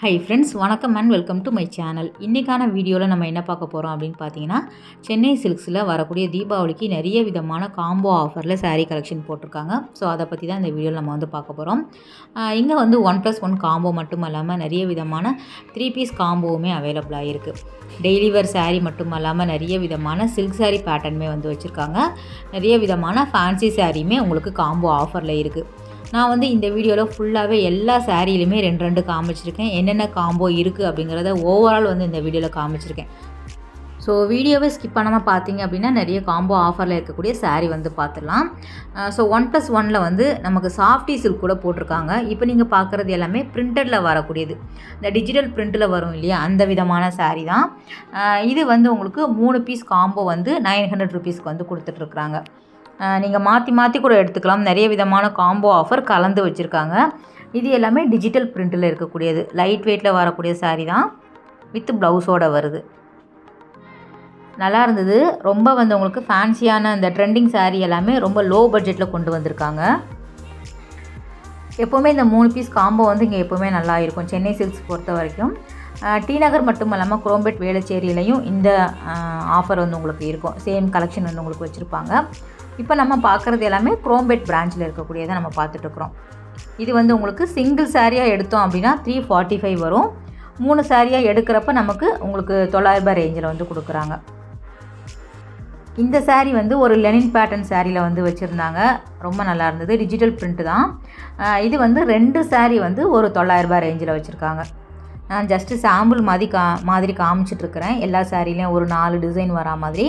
Hi friends, வணக்கம் and welcome to my channel. இன்றைக்கான வீடியோவில் நம்ம என்ன பார்க்க போகிறோம் அப்படின்னு பார்த்தீங்கன்னா, சென்னை சில்க்ஸில் வரக்கூடிய தீபாவளிக்கு நிறைய விதமான காம்போ ஆஃபரில் saree கலெக்ஷன் போட்டிருக்காங்க. ஸோ அதை பற்றி தான் இந்த வீடியோவில் நம்ம பார்க்க போகிறோம். இங்கே 1+1 காம்போ மட்டும் இல்லாமல் நிறைய விதமான 3 பீஸ் காம்போவுமே அவைலபிளாக இருக்குது. டெய்லி வேர் saree மட்டும் இல்லாமல் நிறைய விதமான சில்க் saree பேட்டர்னுமே வச்சுருக்காங்க. நிறைய விதமான ஃபேன்சி சாரியுமே உங்களுக்கு காம்போ ஆஃபரில் இருக்குது. நான் இந்த வீடியோவில் ஃபுல்லாகவே எல்லா சாரியிலுமே 2 காமிச்சிருக்கேன். என்னென்ன காம்போ இருக்குது அப்படிங்கிறத ஓவரால் இந்த வீடியோவில் காமிச்சிருக்கேன். ஸோ வீடியோவை ஸ்கிப் பண்ணாமல் பார்த்தீங்க அப்படின்னா நிறைய காம்போ ஆஃபரில் இருக்கக்கூடிய சாரீ பார்த்துடலாம். ஸோ 1+1 நமக்கு சாஃப்டி சில்க் கூட போட்டிருக்காங்க. இப்போ நீங்கள் பார்க்குறது எல்லாமே பிரிண்டடில் வரக்கூடியது, இந்த டிஜிட்டல் பிரிண்டில் வரும் இல்லையா, அந்த விதமான சாரீ தான் இது. உங்களுக்கு 3 பீஸ் காம்போ 900 ருபீஸ்க்கு கொடுத்துட்ருக்குறாங்க. நீங்கள் மாற்றி கூட எடுத்துக்கலாம். நிறைய விதமான காம்போ ஆஃபர் கலந்து வச்சுருக்காங்க. இது எல்லாமே டிஜிட்டல் பிரிண்டில் இருக்கக்கூடியது, லைட் வெயிட்டில் வரக்கூடிய சாரீ தான், வித் ப்ளவுஸோடு வருது. நல்லா இருந்தது. ரொம்ப உங்களுக்கு ஃபேன்சியான இந்த ட்ரெண்டிங் சாரீ எல்லாமே ரொம்ப லோ பட்ஜெட்டில் கொண்டு வந்திருக்காங்க. எப்போவுமே இந்த 3 பீஸ் காம்போ இங்கே எப்போவுமே நல்லா இருக்கும் சென்னை சில்க்ஸ் பொறுத்த வரைக்கும். டி நகர் மட்டும் இல்லாமல் குரோம்பேட் வேளச்சேரியிலையும் இந்த ஆஃபர் உங்களுக்கு இருக்கும். சேம் கலெக்ஷன் உங்களுக்கு வச்சுருப்பாங்க. இப்போ நம்ம பார்க்குறது எல்லாமே குரோம்பேட் பிரான்ச்சில் இருக்கக்கூடியதை நம்ம பார்த்துட்ருக்குறோம். இது உங்களுக்கு சிங்கிள் சாரியாக எடுத்தோம் அப்படின்னா 345 வரும். 3 சாரியாக எடுக்கிறப்ப நமக்கு உங்களுக்கு 900 ரூபாய் ரேஞ்சில் கொடுக்குறாங்க. இந்த சாரீ ஒரு லெனின் பேட்டர்ன் சாரியில் வச்சுருந்தாங்க. ரொம்ப நல்லா இருந்தது. டிஜிட்டல் பிரிண்ட் தான் இது. 2 சாரீ ஒரு 900 ரூபாய் ரேஞ்சில் வச்சுருக்காங்க. நான் ஜஸ்ட்டு சாம்பிள் மாதிரி காமிச்சிட்ருக்கிறேன். எல்லா சாரிலையும் ஒரு 4 டிசைன் வரா மாதிரி,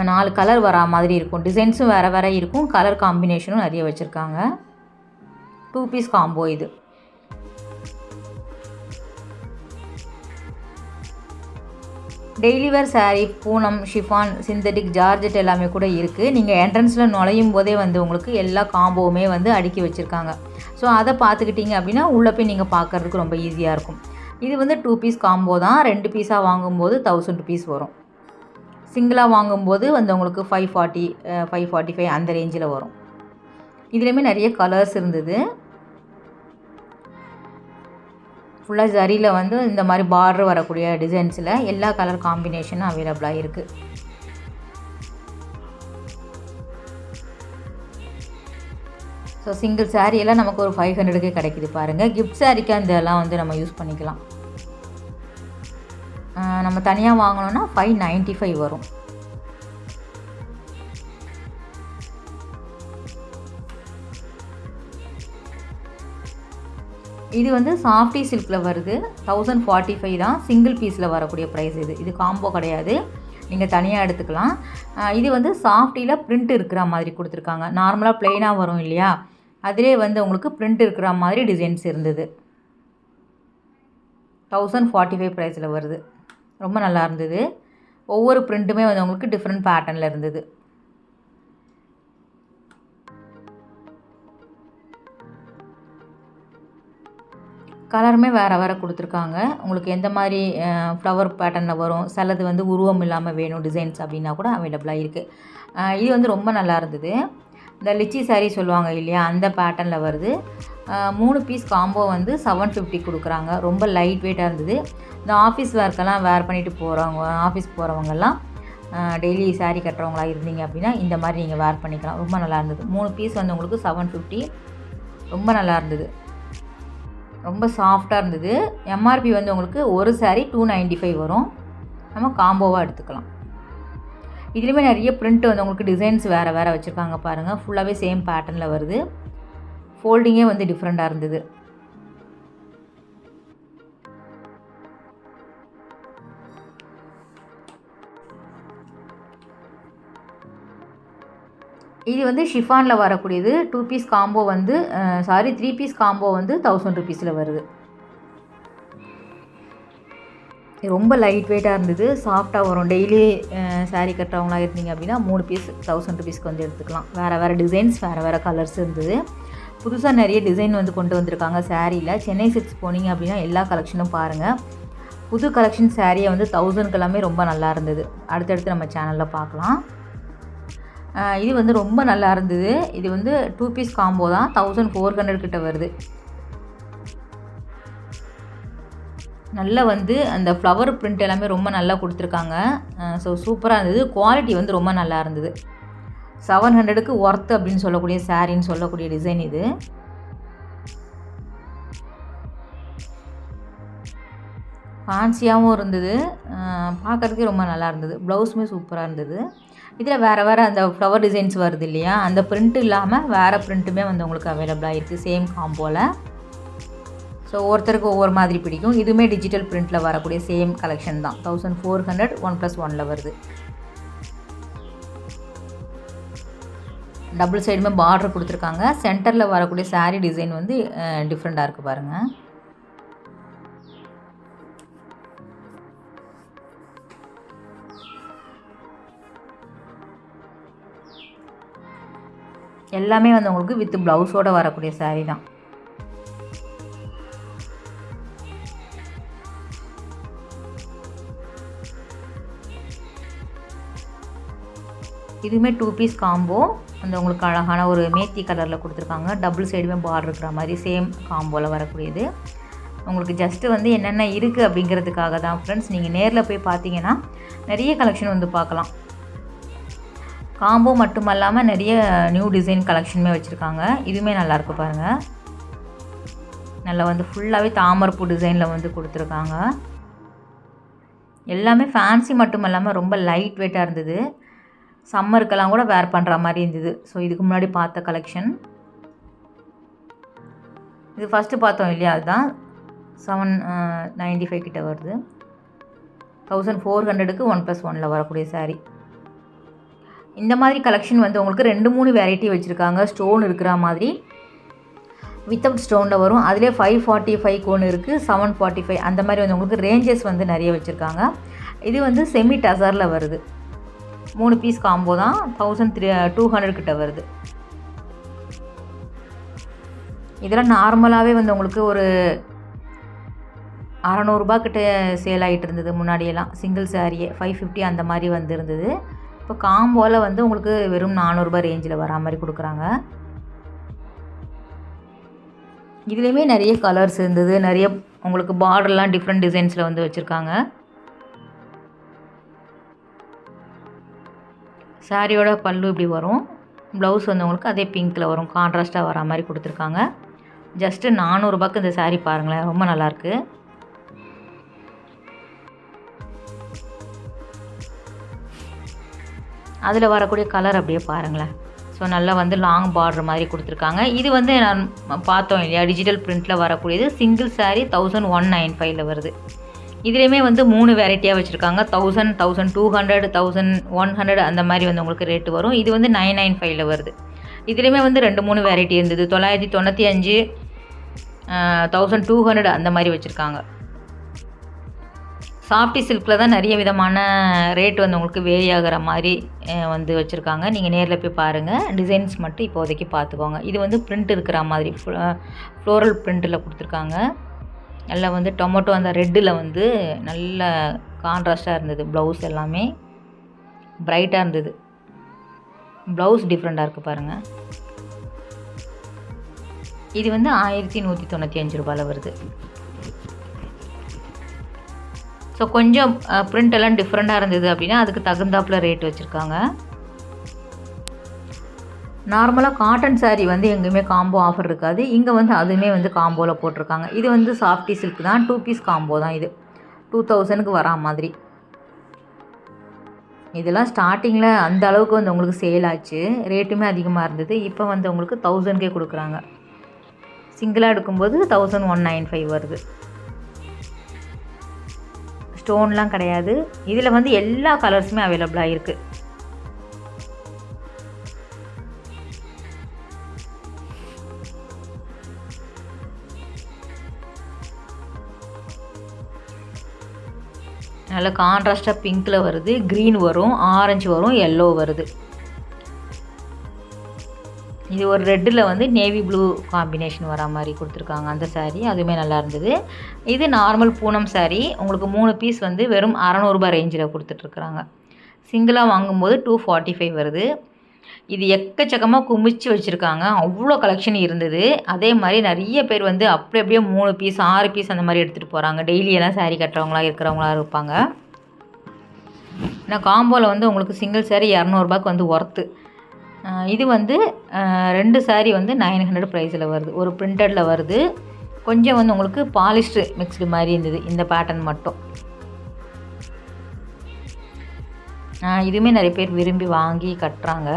4 கலர் வரா மாதிரி இருக்கும். டிசைன்ஸும் வேறு இருக்கும். கலர் காம்பினேஷனும் நிறைய வச்சுருக்காங்க. 2 பீஸ் காம்போ இது. டெய்லி வேர் sari, Poonam, chiffon, synthetic, georgette எல்லாமே கூட இருக்குது. நீங்கள் என்ட்ரன்ஸில் நுழையும் போதே உங்களுக்கு எல்லா காம்போவுமே அடுக்கி வச்சுருக்காங்க. ஸோ அதை பார்த்துக்கிட்டிங்க அப்படின்னா உள்ளே போய் நீங்கள் பார்க்குறதுக்கு ரொம்ப ஈஸியாக இருக்கும். இது 2 பீஸ் காம்போ தான். 2 பீஸாக வாங்கும்போது 1000 ருபீஸ் வரும். சிங்கிளாக வாங்கும்போது உங்களுக்கு 540, 545 அந்த ரேஞ்சில் வரும். இதுலேயுமே நிறைய கலர்ஸ் இருந்தது. ஃபுல்லாக ஜரியில் இந்த மாதிரி பார்டர் வரக்கூடிய டிசைன்ஸில் எல்லா கலர் காம்பினேஷனும் அவைலபிளாக இருக்குது. ஸோ சிங்கிள் சாரீ எல்லாம் நமக்கு ஒரு 500க்கே கிடைக்கிது பாருங்கள். கிஃப்ட் சாரீக்கு இதெல்லாம் நம்ம யூஸ் பண்ணிக்கலாம். நம்ம தனியாக வாங்கணுன்னா 595 வரும். இது சாஃப்டி சில்கில் வருது. 1045 தான் சிங்கிள் பீஸில் வரக்கூடிய ப்ரைஸ். இது காம்போ கிடையாது, நீங்கள் தனியாக எடுத்துக்கலாம். இது சாஃப்டியில் பிரிண்ட் இருக்கிற மாதிரி கொடுத்துருக்காங்க. நார்மலாக ப்ளெயினாக வரும் இல்லையா, அதிலே உங்களுக்கு பிரிண்ட் இருக்கிற மாதிரி டிசைன்ஸ் இருந்தது. 1045 ப்ரைஸில் வருது. ரொம்ப நல்லா இருந்தது. ஒவ்வொரு பிரிண்ட்டுமே உங்களுக்கு டிஃப்ரெண்ட் பேட்டர்னில் இருந்தது. கலருமே வேறு கொடுத்துருக்காங்க. உங்களுக்கு எந்த மாதிரி ஃப்ளவர் பேட்டர்னில் வரும், சிலது உருவம் இல்லாமல் வேணும் டிசைன்ஸ் அப்படின்னா கூட அவைலபிளாக இருக்குது. இது ரொம்ப நல்லா இருந்தது. இந்த லிச்சி சாரீ சொல்லுவாங்க இல்லையா, அந்த பேட்டர்னில் வருது. 3 பீஸ் காம்போ 750 கொடுக்குறாங்க. ரொம்ப லைட் வெயிட்டாக இருந்தது. இந்த ஆஃபீஸ் ஒர்க்கெல்லாம் வேர் பண்ணிவிட்டு போகிறவங்க, ஆஃபீஸ் போகிறவங்கெல்லாம் டெய்லி சாரீ கட்டுறவங்களாக இருந்தீங்க அப்படின்னா இந்த மாதிரி நீங்கள் வேர் பண்ணிக்கலாம். ரொம்ப நல்லா இருந்தது. 3 பீஸ் உங்களுக்கு 750. ரொம்ப நல்லா இருந்தது. ரொம்ப சாஃப்டாக இருந்தது. எம்ஆர்பி உங்களுக்கு ஒரு சாரீ 295 வரும். நம்ம காம்போவாக எடுத்துக்கலாம். இதுலேயுமே நிறைய பிரிண்ட் உங்களுக்கு டிசைன்ஸ் வேறு வச்சுருக்காங்க பாருங்கள். ஃபுல்லாகவே சேம் பேட்டர்னில் வருது. ஃபோல்டிங்கே டிஃப்ரெண்ட்டாக இருந்தது. இது ஷிஃபானில் வரக்கூடியது. 2 பீஸ் காம்போ 3 பீஸ் காம்போ 1000 ருபீஸில் வருது. ரொம்ப லைட் வெயிட்டாக இருந்தது. சாஃப்டாக வரும். டெய்லி சாரீ கட்டுறவங்களாக இருந்தீங்க அப்படின்னா 3 பீஸ் 1000 ருபீஸ்க்கு எடுத்துக்கலாம். வேறு டிசைன்ஸ், வேறு கலர்ஸ் இருந்தது. புதுசாக நிறைய டிசைன் கொண்டு வந்திருக்காங்க சாரியில். சென்னை சில்க்ஸ் போனீங்க அப்படின்னா எல்லா கலெக்ஷனும் பாருங்கள். புது கலெக்ஷன் சாரியை 1000க்கு எல்லாமே ரொம்ப நல்லா இருந்தது. அடுத்தடுத்து நம்ம சேனலில் பார்க்கலாம். இது ரொம்ப நல்லா இருந்தது. இது 2 பீஸ் காம்போ தான். 1400 கிட்ட வருது. நல்லா வந்து அந்த ஃப்ளவர் பிரிண்ட் எல்லாமே ரொம்ப நல்லா கொடுத்துருக்காங்க. ஸோ சூப்பராக இருந்தது. குவாலிட்டி வந்து ரொம்ப நல்லா இருந்தது. 700க்கு ஒர்த் அப்படின்னு சொல்லக்கூடிய சாரின்னு சொல்லக்கூடிய டிசைன் இது. ஃபேன்சியாகவும் இருந்தது, பார்க்குறதுக்கே ரொம்ப நல்லா இருந்தது. ப்ளவுஸுமே சூப்பராக இருந்தது. இதில் வேறு அந்த ஃப்ளவர் டிசைன்ஸ் வருது இல்லையா, அந்த பிரிண்ட் இல்லாமல் வேறு பிரிண்ட்டுமே வந்து உங்களுக்கு அவைலபிளாக இருக்குது சேம் காம்போவில். ஸோ ஒவ்வொருத்தருக்கு ஒவ்வொரு மாதிரி பிடிக்கும். இதுவுமே டிஜிட்டல் பிரிண்ட்டில் வரக்கூடிய சேம் கலெக்ஷன் தான். 1400 1+1 வருது. டபுள் சைடுமே பார்டர் கொடுத்துருக்காங்க. சென்டரில் வரக்கூடிய சாரீ டிசைன் வந்து டிஃப்ரெண்ட்டாக இருக்குது பாருங்கள். எல்லாமே வந்து உங்களுக்கு வித் ப்ளவுஸோடு வரக்கூடிய சாரீ தான். இதுவுமே 2 பீஸ் காம்போ. அந்த உங்களுக்கு அழகான ஒரு மேத்தி கலரில் கொடுத்துருக்காங்க. டபுள் சைடுமே பார்டர் இருக்கிற மாதிரி சேம் காம்போவில் வரக்கூடியது. உங்களுக்கு ஜஸ்ட்டு வந்து என்னென்ன இருக்குது அப்படிங்கிறதுக்காக தான் ஃப்ரெண்ட்ஸ். நீங்கள் நேரில் போய் பார்த்தீங்கன்னா நிறைய கலெக்ஷன் வந்து பார்க்கலாம். காம்போ மட்டும் இல்லாமல் நிறைய நியூ டிசைன் கலெக்ஷனுமே வச்சுருக்காங்க. இதுவுமே நல்லாயிருக்கு பாருங்கள். நல்லா வந்து ஃபுல்லாகவே தாமரைப்பூ டிசைனில் வந்து கொடுத்துருக்காங்க. எல்லாமே ஃபேன்சி மட்டும் இல்லாமல் ரொம்ப லைட் வெயிட்டாக இருந்தது. சம்மருக்கெல்லாம் கூட வேர் பண்ணுற மாதிரி இருந்தது. ஸோ இதுக்கு முன்னாடி பார்த்த கலெக்ஷன் இது ஃபஸ்ட்டு பார்த்தோம் இல்லையா, அதுதான் 795 கிட்ட வருது. 1400க்கு 1+1 வரக்கூடிய சாரீ. இந்த மாதிரி கலெக்ஷன் வந்து உங்களுக்கு 2-3 வெரைட்டி வச்சுருக்காங்க. ஸ்டோன் இருக்கிற மாதிரி வித்தவுட் ஸ்டோனில் வரும். அதிலே 545 ஒன்று இருக்குது, 745 அந்த மாதிரி வந்து உங்களுக்கு ரேஞ்சஸ் வந்து நிறைய வச்சுருக்காங்க. இது வந்து செமி டசரில் வருது. 3 பீஸ் காம்போ தான். 1200 கிட்ட வருது. இதெல்லாம் நார்மலாகவே வந்து உங்களுக்கு ஒரு 600 ரூபா கிட்ட சேல் ஆகிட்டு இருந்தது முன்னாடியெல்லாம். சிங்கிள் சாரியே 550 அந்த மாதிரி வந்து இருந்தது. இப்போ காம்போவில் வந்து உங்களுக்கு வெறும் 400 ரூபா ரேஞ்சில் வரா மாதிரி கொடுக்குறாங்க. இதுலேயுமே நிறைய கலர்ஸ் இருந்தது. நிறைய உங்களுக்கு பார்டர்லாம் டிஃப்ரெண்ட் டிசைன்ஸில் வந்து வச்சுருக்காங்க. சாரியோட பல்லு இப்படி வரும். ப்ளவுஸ் வந்து உங்களுக்கு அதே பிங்க்கில் வரும். கான்ட்ராஸ்ட்டாக வரா மாதிரி கொடுத்துருக்காங்க. ஜஸ்ட்டு 400 ரூபாய்க்கு இந்த சாரீ பாருங்களேன், ரொம்ப நல்லாயிருக்கு. அதில் வரக்கூடிய கலர் அப்படியே பாருங்களேன். ஸோ நல்லா வந்து லாங் பார்டர் மாதிரி கொடுத்துருக்காங்க. இது வந்து நான் பார்த்தோம் இல்லையா, டிஜிட்டல் பிரிண்ட்டில் வரக்கூடியது. சிங்கிள் சாரீ 1195 வருது. இதுலேயுமே வந்து 3 வெரைட்டியாக வச்சுருக்காங்க. 1000, 1200, 1100 அந்த மாதிரி வந்து உங்களுக்கு ரேட்டு வரும். இது வந்து 995 வருது. இதுலேயுமே வந்து 2-3 வெரைட்டி இருந்தது. 995, 1200 அந்த மாதிரி வச்சுருக்காங்க. சாஃப்டி சில்கில் தான் நிறைய விதமான ரேட் வந்து உங்களுக்கு வேரி ஆகிற மாதிரி வந்து வச்சுருக்காங்க. நீங்கள் நேரில் போய் பாருங்கள். டிசைன்ஸ் மட்டும் இப்போதைக்கு பார்த்துக்கோங்க. இது வந்து பிரிண்ட் இருக்கிற மாதிரி ஃப்ளோரல் பிரிண்ட்டில் கொடுத்துருக்காங்க. நல்லா வந்து டொமேட்டோ அந்த ரெட்டில் வந்து நல்ல கான்ட்ராஸ்ட்டாக இருந்தது. ப்ளவுஸ் எல்லாமே பிரைட்டாக இருந்தது. ப்ளவுஸ் டிஃப்ரெண்ட்டாக இருக்குது பாருங்கள். இது வந்து 1195 ரூபாயில் வருது. ஸோ கொஞ்சம் பிரிண்ட் எல்லாம் டிஃப்ரெண்ட்டாக இருந்தது அப்படின்னா அதுக்கு தகுந்தாப்பில் ரேட் வச்சுருக்காங்க. நார்மலாக காட்டன் சாரீ வந்து எங்கேயுமே காம்போ ஆஃபர் இருக்காது. இங்கே வந்து அதுவுமே வந்து காம்போவில் போட்டிருக்காங்க. இது வந்து சாஃப்டி சில்க் தான். 2 பீஸ் காம்போ தான். இது 2000க்கு வரா மாதிரி. இதெல்லாம் ஸ்டார்டிங்கில் அந்த அளவுக்கு வந்து உங்களுக்கு சேல் ஆச்சு. ரேட்டுமே அதிகமாக இருந்தது. இப்போ வந்து உங்களுக்கு 1000க்கே கொடுக்குறாங்க. சிங்கிளாக எடுக்கும்போது 1195 வருது. ஸ்டோன்லாம் கிடையாது. இதில் வந்து எல்லா கலர்ஸுமே அவைலபிளாக இருக்குது. நல்ல கான்ட்ராஸ்ட்டாக பிங்க்கில் வருது, க்ரீன் வரும், ஆரஞ்சு வரும், எல்லோ வருது. இது ஒரு ரெட்டில் வந்து நேவி ப்ளூ காம்பினேஷன் வரா மாதிரி கொடுத்துருக்காங்க. அந்த சாரீ அதுவுமே நல்லா இருந்தது. இது நார்மல் பூனம் சாரீ. உங்களுக்கு 3 பீஸ் வந்து வெறும் 600 ரூபா ரேஞ்சில் கொடுத்துட்ருக்குறாங்க. சிங்கிளாக வாங்கும்போது 245 வருது. இது எக்கச்சக்கமாக குமிச்சு வச்சுருக்காங்க. அவ்வளோ கலெக்ஷன் இருந்தது. அதே மாதிரி நிறைய பேர் வந்து அப்படியே 3 பீஸ் 6 பீஸ் அந்த மாதிரி எடுத்துகிட்டு போகிறாங்க. டெய்லியெல்லாம் சாரீ கட்டுறவங்களா இருக்கிறவங்களா இருப்பாங்க. ஏன்னா காம்போவில் வந்து உங்களுக்கு சிங்கிள் சாரீ ரூ. 200 வந்து ஒர்த்து. இது வந்து 2 சாரீ வந்து 900 ப்ரைஸில் வருது. ஒரு பிரிண்டடில் வருது. கொஞ்சம் வந்து உங்களுக்கு பாலிஸ்டர் மிக்ஸ்டு மாதிரி இருந்தது இந்த பேட்டர்ன் மட்டும். இதுவுமே நிறைய பேர் விரும்பி வாங்கி கட்டுறாங்க.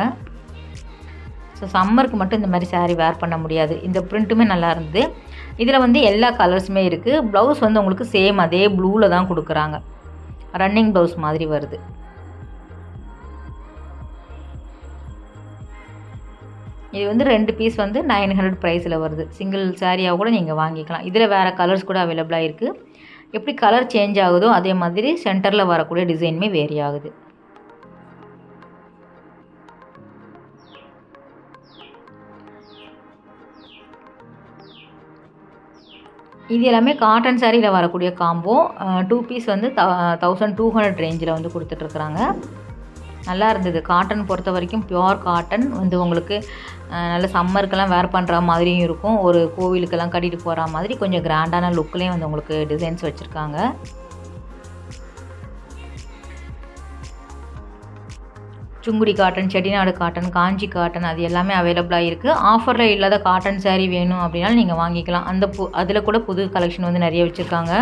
ஸோ சம்மருக்கு மட்டும் இந்த மாதிரி சாரீ வேர் பண்ண முடியாது. இந்த பிரிண்ட்டுமே நல்லா இருந்தது. இதில் வந்து எல்லா கலர்ஸுமே இருக்குது. ப்ளவுஸ் வந்து உங்களுக்கு சேம் அதே ப்ளூவில் தான் கொடுக்குறாங்க. ரன்னிங் ப்ளவுஸ் மாதிரி வருது. இது வந்து 2 பீஸ் வந்து 900 ப்ரைஸில் வருது. சிங்கிள் சாரியாக கூட நீங்கள் வாங்கிக்கலாம். இதில் வேறு கலர்ஸ் கூட அவைலபிளாக இருக்குது. எப்படி கலர் சேஞ்ச் ஆகுதோ அதே மாதிரி சென்டரில் வரக்கூடிய டிசைனுமே வேரி ஆகுது. இது எல்லாமே காட்டன் சாரியில் வரக்கூடிய காம்போ. 2 பீஸ் வந்து 1200 ரேஞ்சில் வந்து கொடுத்துட்ருக்குறாங்க. நல்லா இருந்தது. காட்டன் பொறுத்த வரைக்கும் பியூர் காட்டன் வந்து உங்களுக்கு நல்ல சம்மருக்கெல்லாம் வேர் பண்ணுற மாதிரியும் இருக்கும். ஒரு கோவிலுக்கெல்லாம் கட்டிட்டு போகிற மாதிரி கொஞ்சம் கிராண்டான லுக்லேயும் வந்து உங்களுக்கு டிசைன்ஸ் வச்சுருக்காங்க. சுங்குடி காட்டன், செட்டிநாடு காட்டன், காஞ்சி காட்டன் அது எல்லாமே அவைலபிளாக இருக்குது. ஆஃபரில் இல்லாத காட்டன் சாரீ வேணும் அப்படின்னாலும் நீங்கள் வாங்கிக்கலாம். அதில் கூட புது கலெக்ஷன் வந்து நிறைய வச்சுருக்காங்க.